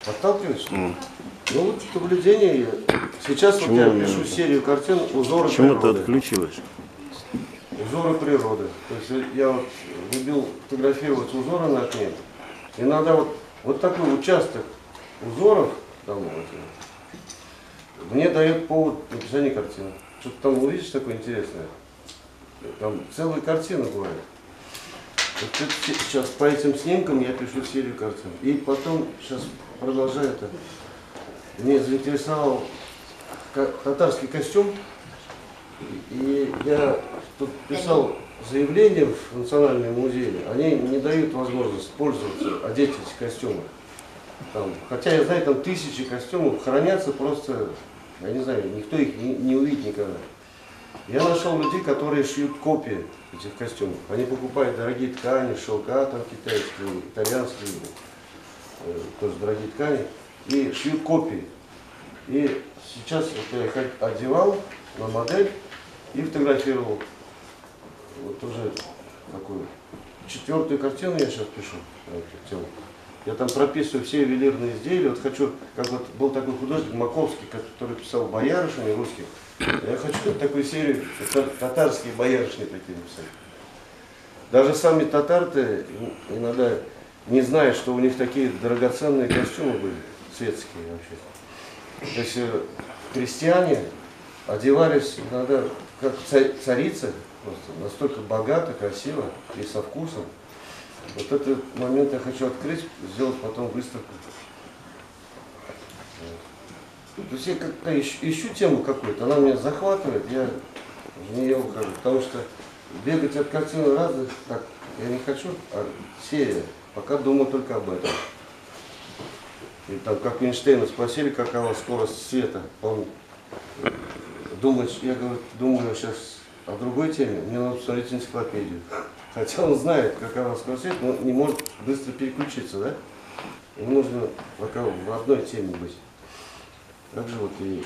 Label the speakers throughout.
Speaker 1: Отталкиваешься? Ну вот наблюдение. Сейчас вот я пишу серию картин «Узоры природы».
Speaker 2: Почему ты отключилась?
Speaker 1: Узоры природы. То есть я вот любил фотографировать узоры на окне. Иногда вот такой участок узоров там, мне дает повод написания картины. Что-то там увидишь такое интересное. Там целая картина бывает. Вот сейчас по этим снимкам я пишу серию картин. И потом, сейчас продолжаю это, мне заинтересовал татарский костюм. И я тут писал заявление в Национальный музей. Они не дают возможность пользоваться, одеть эти костюмы. Там, хотя я знаю, там тысячи костюмов хранятся просто, я не знаю, никто их не увидит никогда. Я нашел людей, которые шьют копии этих костюмов. Они покупают дорогие ткани, шелка там китайские, итальянские, тоже дорогие ткани, и шьют копии. И сейчас вот я их одевал на модель и фотографировал. Вот уже такую 4-ю картину я сейчас пишу на эту тему. Я там прописываю все ювелирные изделия. Вот хочу, как вот был такой художник Маковский, который писал боярышни русских. Я хочу такую серию татарские боярышни такие написать. Даже сами татары иногда не знают, что у них такие драгоценные костюмы были, светские вообще. То есть крестьяне одевались иногда как царицы, просто настолько богато, красиво и со вкусом. Вот этот момент я хочу открыть, сделать потом выставку. То есть я как-то ищу тему какую-то, она меня захватывает, я в нее ухожу. Потому что бегать от картины разных, так, я не хочу, а серия. Пока думаю только об этом. И там, как Эйнштейна спросили, какова скорость света. Он думает, я говорю, думаю сейчас о другой теме, мне надо посмотреть энциклопедию. Хотя он знает, какова скорость света, но не может быстро переключиться, да? Ему нужно пока в одной теме быть. Также вот и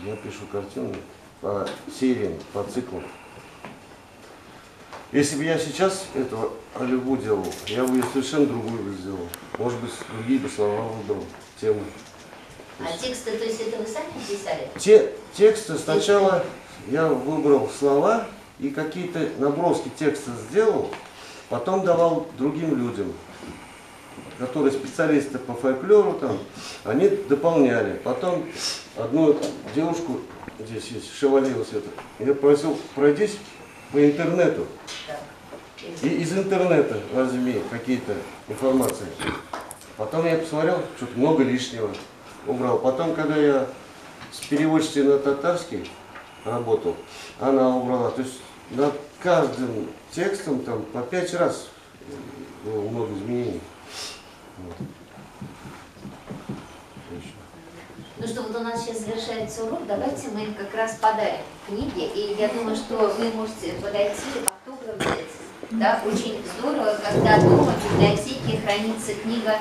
Speaker 1: я пишу картину по сериям, по циклу. Если бы я сейчас этого Алюбу делал, я бы ее совершенно другую бы сделал. Может быть, другие бы слова выбрал, темы.
Speaker 3: А тексты, то есть это вы сами писали?
Speaker 1: Тексты сначала я выбрал слова и какие-то наброски текста сделал, потом давал другим людям, которые специалисты по фольклору, там, они дополняли. Потом одну девушку, здесь есть, Шевалева Света, я просил, пройдись по интернету. И из интернета возьми какие-то информации. Потом я посмотрел, что-то много лишнего убрал. Потом, когда я с переводчицей на татарский работал, она убрала. То есть над каждым текстом там по 5 раз было много изменений. Вот.
Speaker 3: Ну что, вот у нас сейчас завершается урок, давайте мы как раз подарим книги, и я думаю, что вы можете подойти, автограф взять. Да, очень здорово, когда дома в библиотеке хранится книга,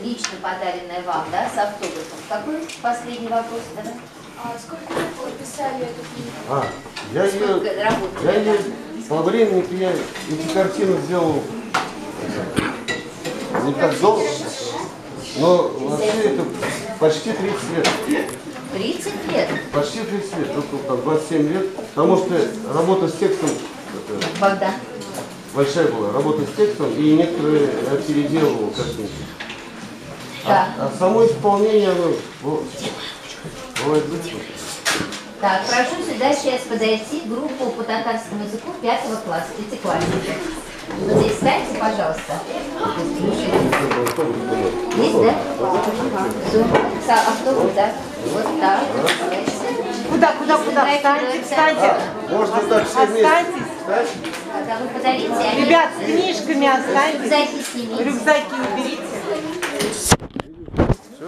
Speaker 3: лично подаренная вам, да, с автографом. Какой последний вопрос? Да?
Speaker 4: А сколько вы писали эту книгу?
Speaker 1: Я ее по времени я эти картины сделал не так долго, но вообще это почти 30 лет.
Speaker 3: 30 лет?
Speaker 1: Почти 30 лет, около там, 27 лет, потому что работа с текстом
Speaker 3: Богдан.
Speaker 1: большая была, работа с текстом, и некоторые я переделывал картинки.
Speaker 3: Да.
Speaker 1: А само исполнение, оно бывает быстро.
Speaker 3: Так, прошу сюда сейчас подойти группу по татарскому языку 5 класса, пятиклассники. Вот здесь станьте, пожалуйста. Есть, да? Все. Автобус, да? Вот так.
Speaker 5: Куда? Встаньте.
Speaker 1: Можно так все вместе.
Speaker 5: Останьтесь.
Speaker 3: Когда вы подарите,
Speaker 5: Ребят, с книжками останьтесь.
Speaker 3: рюкзаки снимите.
Speaker 5: Рюкзаки уберите.
Speaker 1: Все?